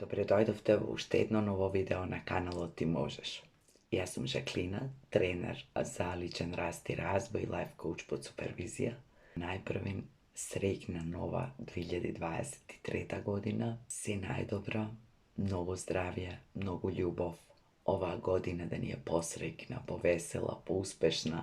Добре дојдовте во уште едно ново видео на каналот Ти можеш. Јас сум Жаклина, тренер за личен раст и развој, лайф коуч под супервизија. Најпрви среќна нова 2023 година. Се најдобро, многу здравје, многу љубов. Оваа година да ни е посреќна, повесела, поуспешна.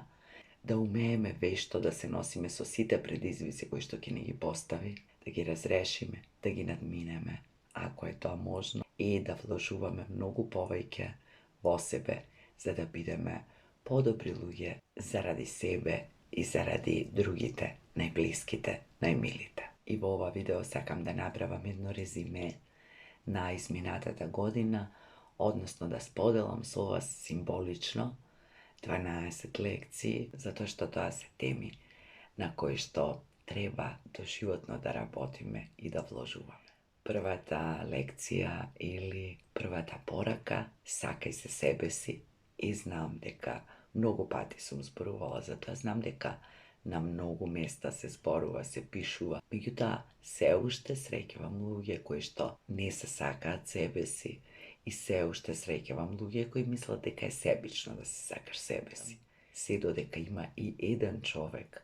Да умееме вешто да се носиме со сите предизвици кои што ќе ни ги постави, да ги разрешиме, да ги надминеме, ако е тоа можно, и да вложуваме многу повеќе во себе, за да бидеме подобри луѓе заради себе и заради другите, најблиските, најмилите. И во ова видео сакам да направам едно резиме на изминатата година, односно да споделам со вас символично 12 лекции, затоа што тоа се теми на кои што треба доживотно да работиме и да вложуваме. Првата лекција или првата порака, сакај се себе си, и знам дека многу пати сум зборувала за тоа, знам дека на многу места се зборува, се пишува. Меѓутоа, се уште среќавам луѓе кои што не се сакаат себе си и се уште среќавам луѓе кои мислат дека е себично да се сакаш себе си. Се додека има и еден човек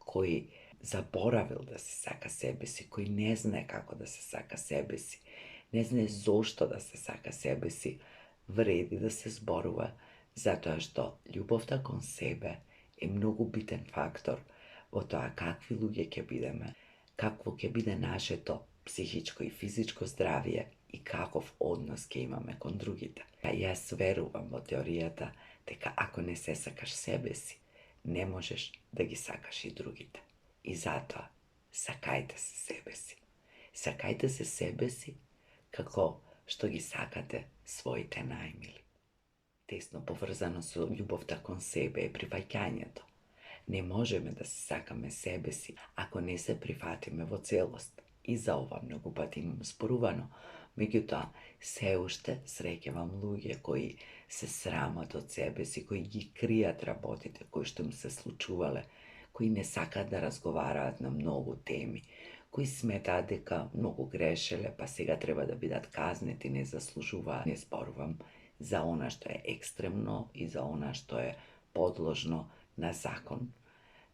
кој заборавил да се сака себе си, кој не знае како да се сака себе си, не знае зошто да се сака себе си, вреди да се зборува, затоа што љубовта кон себе е многу битен фактор во тоа какви луѓе ќе бидеме, какво ќе биде нашето психичко и физичко здравје и каков однос ќе имаме кон другите. Јас верувам во теоријата дека ако не се сакаш себе си, не можеш да ги сакаш и другите. И затоа, сакајте се себе си. Сакајте се себе си како што ги сакате своите најмили. Тесно поврзано со љубовта кон себе е прифаќањето. Не можеме да се сакаме себе си ако не се прифатиме во целост. И за ова многу пати имам спорувано, меѓутоа се уште среќавам луѓе кои се срамат од себе си, кои ги кријат работите кои што им се случувале, кои не сакаат да разговараат на многу теми, кои сметаат дека многу грешеле, па сега треба да бидат казнети, не заслужуваат. Не зборувам за она што е екстремно и за она што е подложно на закон,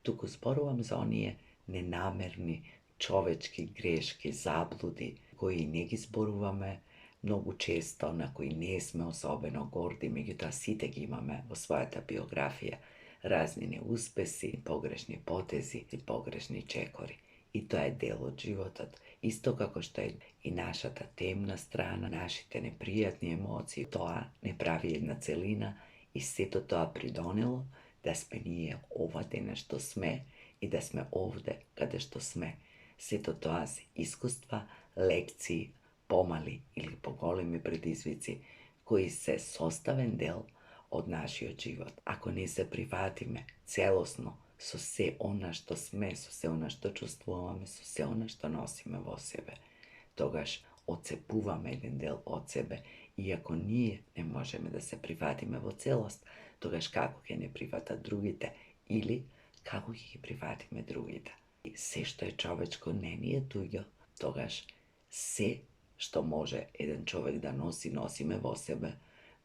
туку зборувам за оние ненамерни човечки грешки, заблуди, кои не ги зборуваме многу често, на кои не сме особено горди, меѓутоа сите ги имаме во својата биографија, разни неуспеси, погрешни потези и погрешни чекори. И тоа е дел од животот, исто како што е и нашата темна страна, нашите непријатни емоции. Тоа не прави една целина и сето тоа придонело да сме ние ова дене што сме и да сме овде каде што сме. Сето тоа се искуства, лекции, помали или поголеми предизвици, кои се составен дел од нашиот живот. Ако не се прифатиме целосно со се она што сме, со се она што чувствуваме, со се она што носиме во себе, тогаш оцепуваме еден дел од себе, и ако ние не можеме да се прифатиме во целост, тогаш како ќе не прифатат другите или како ќе ги прифатиме другите. И се што е човечко не ни е туѓо, тогаш се што може еден човек да носи, носиме во себе,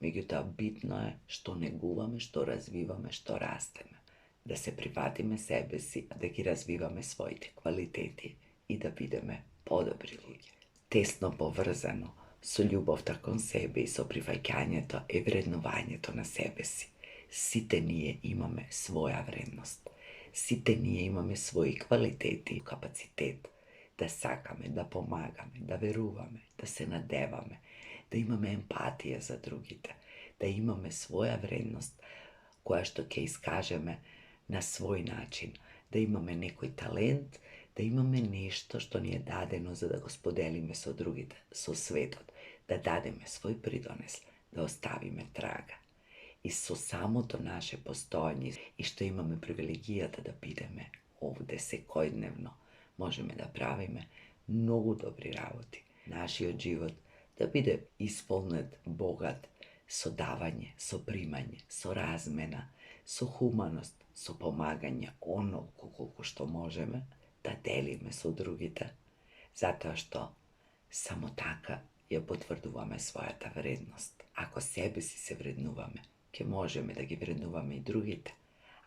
меѓутоа битно е што негуваме, што развиваме, што растеме. Да се прифатиме себе си, да ги развиваме своите квалитети и да бидеме подобри луѓе. Тесно поврзано со љубовта кон себе и со прифаќањето е вреднувањето на себе си. Сите ние имаме своја вредност. Сите ние имаме своји квалитети, капацитет да сакаме, да помагаме, да веруваме, да се надеваме, да имаме емпатија за другите, да имаме своја вредност која што ќе искажеме на свој начин, да имаме некој талент, да имаме нешто што ни е дадено за да го споделиме со другите, со светот, да дадеме свој придонес, да оставиме трага. И со самото наше постоење и што имаме привилегијата да бидеме овде секојдневно, можеме да правиме многу добри работи. Нашиот живот да биде исполнет, богат, со давање, со примање, со размена, со хуманост, со помагање, онолку колку што можеме, да делиме со другите, затоа што само така ја потврдуваме својата вредност. Ако себе си се вреднуваме, ќе можеме да ги вреднуваме и другите.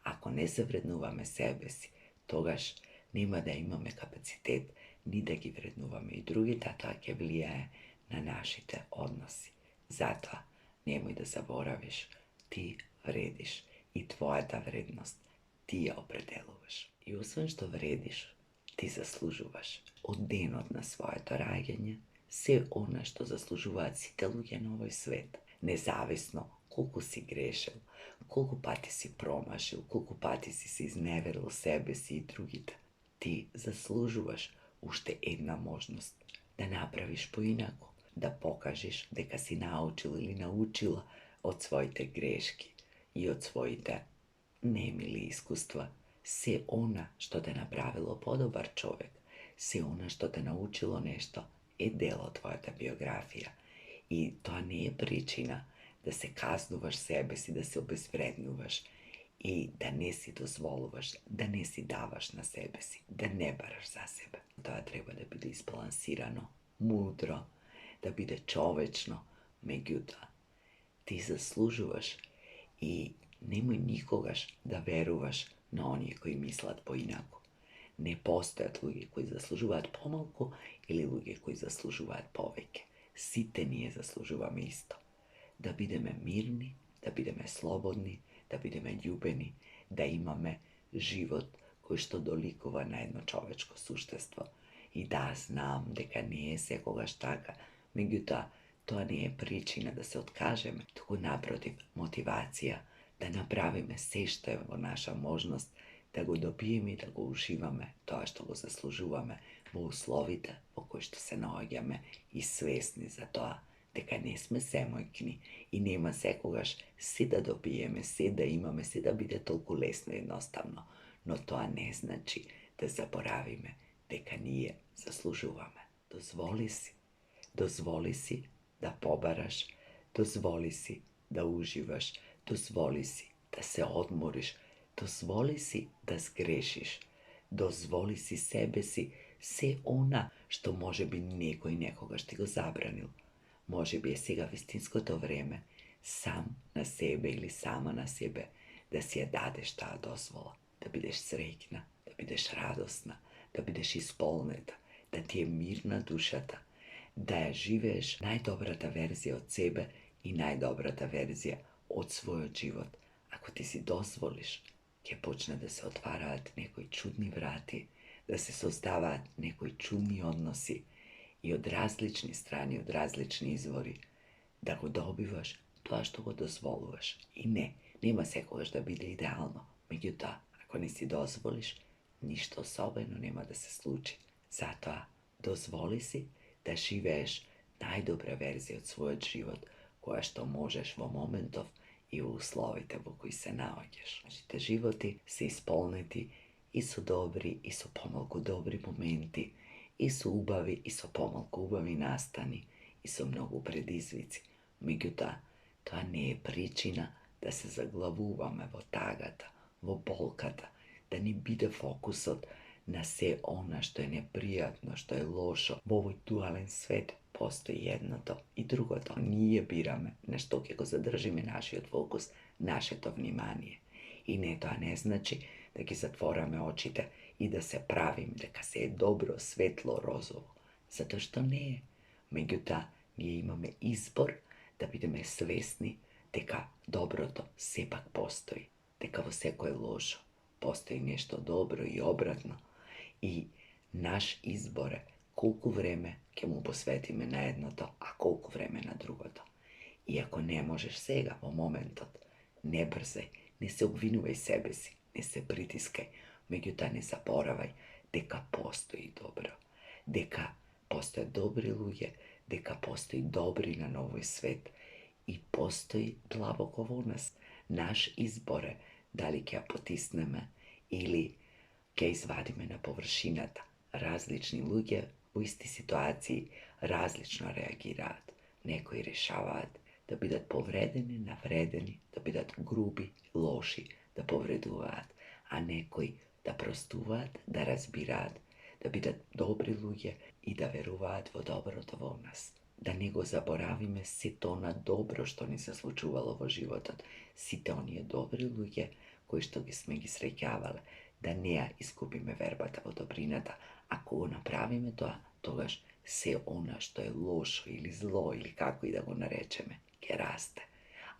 Ако не се вреднуваме себе си, тогаш нема да имаме капацитет ни да ги вреднуваме и другите, а тоа ќе влијае на нашите односи. Затоа, немој да заборавиш, ти вредиш и твојата вредност ти ја определуваш. И освен што вредиш, ти заслужуваш од денот на своето раѓање се она што заслужуваат сите луѓе на овој свет, независно колку си грешил, колку пати си промашил, колку пати си се изневерил себе си и другите. Ти заслужуваш уште една можност да направиш поинаку, да покажеш дека си научил или научила од своите грешки и од своите немили искуства. Се она што те направило подобар човек, се она што те научило нешто, е дел од твојата биографија. И тоа не е причина да се казнуваш себе си, да се обезвреднуваш и да не си дозволуваш, да не си даваш на себе си, да не бараш за себе. Тоа треба да биде избалансирано, мудро, да биде човечно, меѓутоа ти заслужуваш и немој никогаш да веруваш на оние кои мислат поинаку. Не постојат луѓе кои заслужуваат помалку или луѓе кои заслужуваат повеќе. Сите ние заслужуваме исто. Да бидеме мирни, да бидеме слободни, да бидеме љубени, да имаме живот кој што доликува на едно човечко суштество. И да, знам дека не е секогаш така, меѓутоа тоа не е причина да се откажеме, туку напротив, мотивација да направиме се што е во наша можност, да го добиеме и да го уживаме тоа што го заслужуваме во условите во кои што се наоѓаме и свесни за тоа дека не сме семојкни и нема секогаш се да добиеме, се да имаме, се да биде толку лесно и едноставно, но тоа не значи да заборавиме дека ние заслужуваме. Дозволи си да побараш, дозволи си да уживаш, дозволи си да се одмориш, дозволи си да сгрешиш, дозволи си себе си се она што може би некој некогаш ти го забранил. Може би е сега вистинското време сам на себе или сама на себе да си ја дадеш таа дозвола, да бидеш среќна, да бидеш радосна, да бидеш исполнета, да ти е мирна душата, да ја живееш најдобрата верзија од себе и најдобрата верзија од својот живот. Ако ти си дозволиш, ќе почне да се отвараат некои чудни врати, да се создаваат некои чудни односи и од различни страни, од различни извори, да го добиваш тоа што го дозволуваш. И нема секогаш да биде идеално, меѓутоа, ако не си дозволиш, ништо особено нема да се случи. Затоа, дозволи си да живееш најдобра верзија од својот живот, која што можеш во моментов и во условите во кои се наоѓаш. Нашите животи се исполнети и со добри и со помалку добри моменти, и со убави и со помалку убави настани, и со многу предизвици. Меѓутоа, тоа не е причина да се заглавуваме во тагата, во болката, да ни биде фокусот на се она што е непријатно, што е лошо. Во овој дуален свет постои едното и другото. Ние бираме на што ќе го задржиме нашиот фокус, нашето внимание. И тоа не значи да ги затвораме очите и да се правим дека се е добро, светло, розово. Затоа што не е. Меѓутоа, ние имаме избор да бидеме свесни дека доброто сепак постои, дека во секое лошо постои нешто добро и обратно. И наш избор е колку време ќе му посветиме на едното, а колку време на другото. И ако не можеш сега, во моментот, не брзај, не се обвинувај себе си, не се притискај, меѓутоа не заборавај дека постои добро, дека постојат добри луѓе, дека постои добри на овој свет и постои длабоко во нас. Наш избор е дали ќе ја потиснеме или ќе извадиме на површината. Различни луѓе во исти ситуации различно реагираат. Некои решаваат да бидат повредени, навредени, да бидат груби, лоши, да повредуваат, а некои да простуваат, да разбираат, да бидат добри луѓе и да веруваат во доброто во нас. da не го заборавиме сето она добро што ни се случувало во животот, сите оние добри луѓе кои што сме ги среќавале, да не ја искупиме вербата во добрината. Ако го направиме тоа, тогаш се она што е лошо или зло или како и да го наречеме, ќе расте.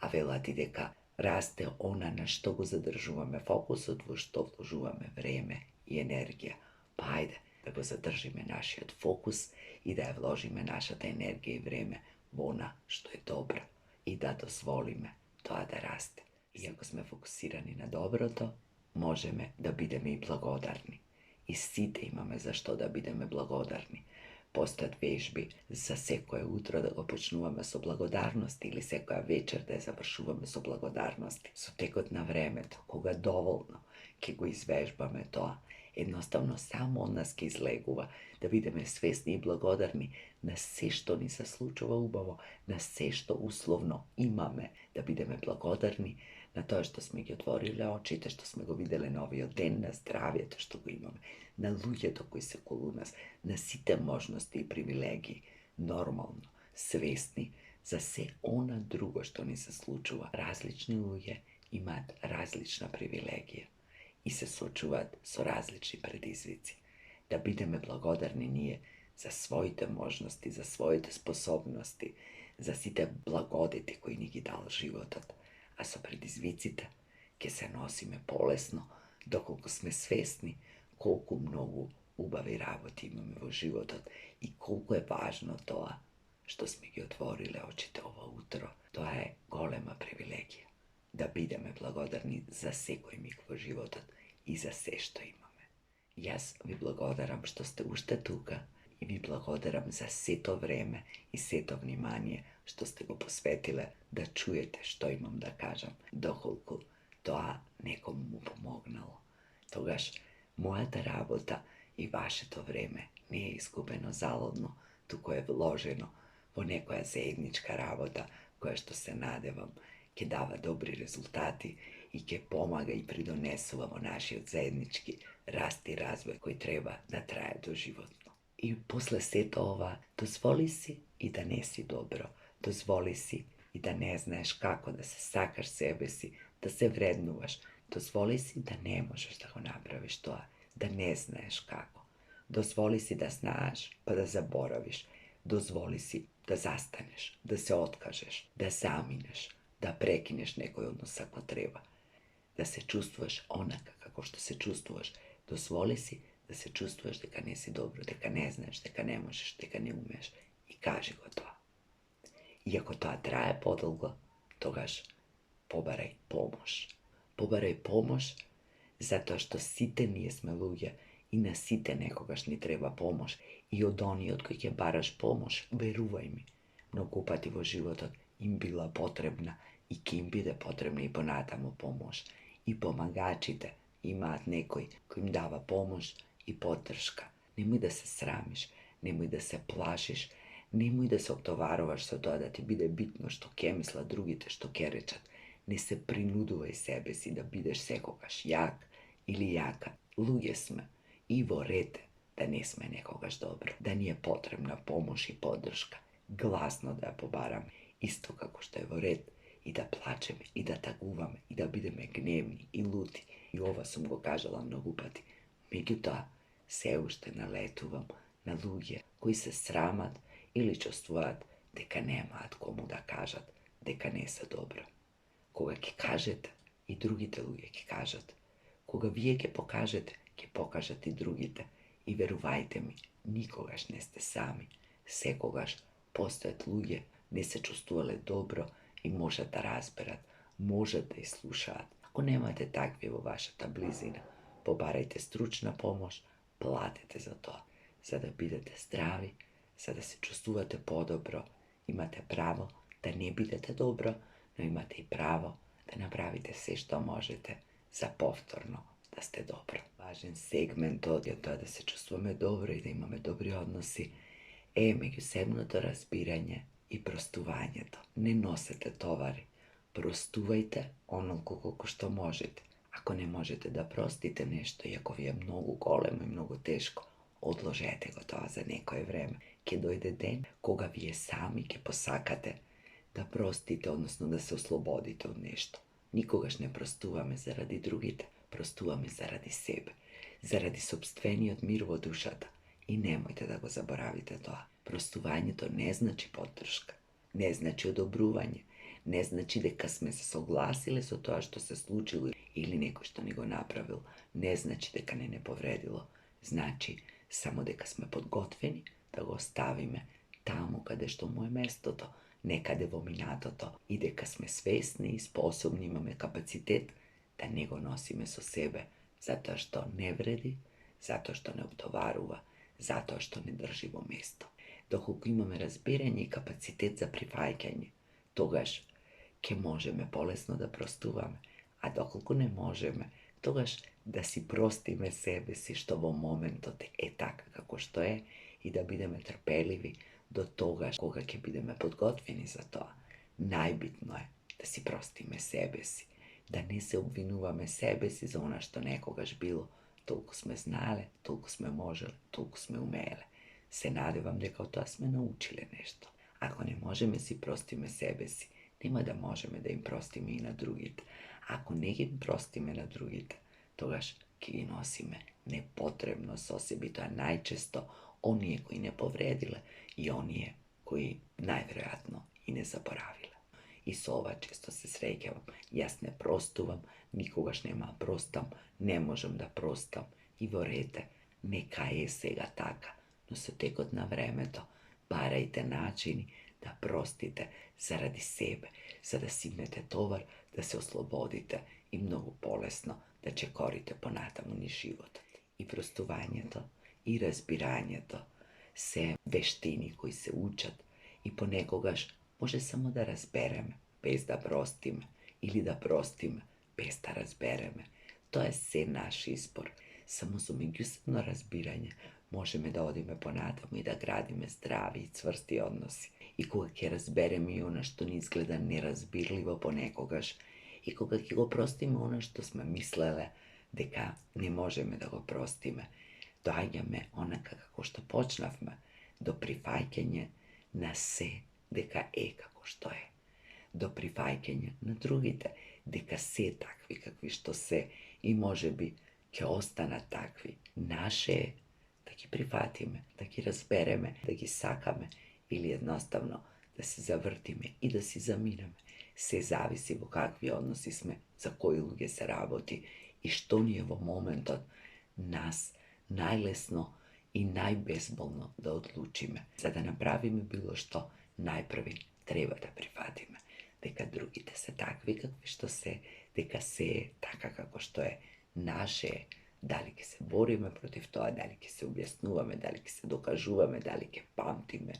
А велат и дека расте она на што го задржуваме фокусот, во што вложуваме време и енергија. Па ајде да го задржиме нашиот фокус и да ја вложиме нашата енергија и време во она што е добро и да дозволиме тоа да расте. И ако сме фокусирани на доброто, можеме да бидеме и благодарни. И сите имаме за што да бидеме благодарни. Постојат вежби за секое утро да го почнуваме со благодарности или секоја вечер да ја завршуваме со благодарности. Со текот на времето, кога доволно ќе го извежбаме тоа, едноставно само од нас ќе излегува да бидеме свесни и благодарни на се што ни се случува убаво, на се што условно имаме, да бидеме благодарни на тоа што сме ги отвориле очите, што сме го виделе новиот ден, на здравието што го имаме, на луѓето кои се околу нас, на сите можности и привилегии, нормално, свесни за се она друго што ни се случува. Различни луѓе имаат различна привилегија и се соочуваат со различни предизвици. Да бидеме благодарни ние за своите можности, за своите способности, за сите благодети кои ни ги дал животот, а со предизвиците ќе се носиме полесно, доколку сме свесни колку многу убави работи имаме во животот и колку е важно тоа што сме ги отвориле очите ова утро. Тоа е голема привилегија. Да бидеме благодарни за секој миг во животот и за се што имаме. Јас ви благодарам што сте уште тука и ви благодарам за сето време и сето внимание што сте го посветиле да чуете што имам да кажам, доколку тоа некому му помогнало. Тогаш мојата работа и вашето време не е изгубено залудно, туку е вложено во некоја заедничка работа која што се надевам ќе дава добри резултати и ќе помага и придонесува во нашиот заеднички раст и развој кој треба да трае доживотно. И после сето ова, дозволи си и да не си добро, дозволи си и да не знаеш како да се сакаш себе си, да се вреднуваш, дозволи си да не можеш да го направиш тоа, да не знаеш како. Дозволи си да знаеш, па да заборавиш. Дозволи си да застанеш, да се откажеш, да заминеш, да прекинеш некој однос ако треба, да се чувствуваш онака како што се чувствуваш. Дозволи си да се чувствуваш дека не си добро, дека не знаеш, дека не можеш, дека не умееш и кажи го тоа. И ако тоа трае подолго, тогаш побарај помош. Побарај помош затоа што сите ние сме луѓе и на сите некогаш ни треба помош. И од ониот кој ќе бараш помош, верувај ми, многу пати во животот им била потребна и ќе им биде потребна и понатаму помош. И помагачите имаат некој кој им дава помош и поддршка. Немој да се срамиш, немој да се плашиш, немој да се оптоваруваш со тоа да ти биде битно што ќе мислат другите, што ќе речат. Не се принудувај себе си да бидеш секогаш јак или јака. Луѓе сме и во ред да не сме некогаш добро, да ни е потребна помош и поддршка. Гласно да ја побараме, исто како што е во ред и да плачеме, и да тагуваме, и да бидеме гневни и лути. И ова сум го кажала многу пати. Меѓутоа, се уште налетувам на луѓе кои се срамат или чувствуваат дека немаат кому да кажат дека не се добро. Кога ќе кажете, и другите луѓе ќе кажат. Кога вие ќе покажете, ќе покажат и другите. И верувајте ми, никогаш не сте сами. Секогаш постојат луѓе, не се чувствувале добро и можат да разберат, можат да изслушаат. Ако немате такви во вашата близина, побарајте стручна помош, платете за тоа, за да бидете здрави, за да се чувствувате подобро. Имате право да не бидете добро, но имате и право да направите се што можете за повторно да сте добро. Важен сегмент од тоа да се чувствуваме добро и да имаме добри односи е меѓусебното разбирање и простувањето. Не носете товари. Простувајте онолку колку што можете. Ако не можете да простите нешто и ако ви е многу големо и многу тешко, одложете го тоа за некое време. Ke dojde den koga vi je sami ke posakate da prostite, odnosno da se oslobodite od nešto. Nikogaš ne prostuvame zaradi drugite, prostuvame zaradi sebe, zaradi sobstveni odmirvo dušata. I nemojte da go zaboravite to. Prostuvanje to ne znači podrška, ne znači odobruvanje, ne znači deka sme se soglasile za to što se slučilo ili neko što nego napravilo, ne znači deka ne povredilo, znači samo deka sme podgotveni da go ostavime tamo kada što mu je mesto to, nekade vominato to, i deka sme svesni i sposobni imame kapacitet da nego nosime so sebe, zato što ne vredi, zato što ne obtovaruva, zato što ne držimo mesto. Dokoliko imame razbiranje i kapacitet za prifajkanje, togaž ke možeme bolesno da prostuvame, a dokoliko ne možeme, togaž da si prostime sebe si što vo momentu te taka kako što je i da bideme trpelivi do toga koga ke bideme podgotveni za to. Najbitno je da si prostime sebe si, da ne se obvinuvame sebe si za ona što nekogaš bilo. Toliko sme znale, toliko sme možele, toliko sme umele. Se nadevam da kao to sme naučile nešto. Ako ne možeme si prostime sebe si, nema da možeme da im prostime i na drugite. Ako ne im prostime na drugite, togaš ki gi nosime nepotrebno so sebi, to je najčesto onije koji ne povredile i onije koji najvjerojatno i ne zaboravile. I s ova često se srećavam, jas ne prostuvam, nikogaš nema prostam, ne možem da prostam i vorete, neka je sega taka, no se tekot na vreme to, barajte načini da prostite zaradi sebe, sada simnete tovar da se oslobodite i mnogo bolesno da će korite ponatamni život. I prostuvanje to, i razbiranje to, se veštini koji se učat i ponekogaš može samo da razbereme, bez da prostime, ili da prostime, bez da razbereme. To je sve naš izbor. Samo su međusobno razbiranje možeme da odime ponatamo i da gradime zdravi i cvrsti odnosi. I koga ke razbereme i ono što ne izgleda nerazbirljivo ponekogaš, i koga ke go prostime ono što smo mislele deka ne možeme da go prostime, dajame onaka kako što počnavme, do prifajkenja na se deka kako što je. Do prifajkenja na drugite deka se takvi kakvi što se i može bi ke ostana takvi. Naše je da gi prihvatime, da gi razbereme, da gi sakame ili jednostavno da se zavrtime i da si zaminame. Se zavisi vo kakvi odnosi sme, za koji luge se raboti i što nije vo momentu nas najlesno i najbezbolno da odlučime. Sada napravime bilo što, najprvi treba da prihvatime. Deka drugite se takvi kakvi što se, deka se je taka kako što je. Naše je, da li ke se borime protiv toga, da li ke se objasnuvame, da li ke se dokažuvame, da li ke pamtime,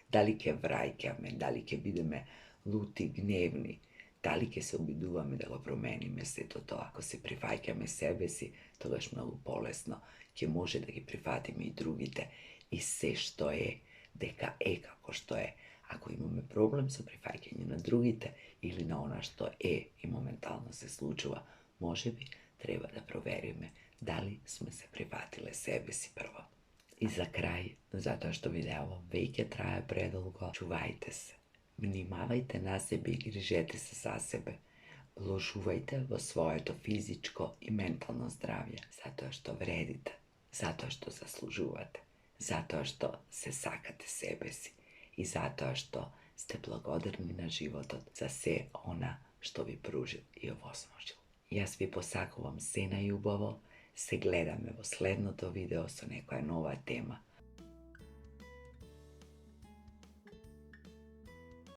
da li ke vrajkame, da li ke bideme luti, gnevni, da li ke se obiduvame da ga promenime sve to. Ako se prihvaćame sebe si, to gaš mnogo bolesno, ke može da gi prihvatime i drugite i sve što je, deka kako što je. Ako imame problem sa prihvaćanjem na drugite ili na ona što je i momentalno se slučuva, može bi treba da proverime da li sme se prihvatile sebe si prvo. I za kraj, zato što video veke traje predolgo, čuvajte se. Vnimavajte na sebi i grižete se za sebe. Ložuvajte vo svoje to fizičko i mentalno zdravlje, zato što vredite, zato što zaslužuvate, zato što se sakate sebe si i zato što ste blagodarni na život za sve ona što vi pružili i ovosmožili. Jaz vi posakувам се најубаво, се гледаме во следното видео со некоја нова тема.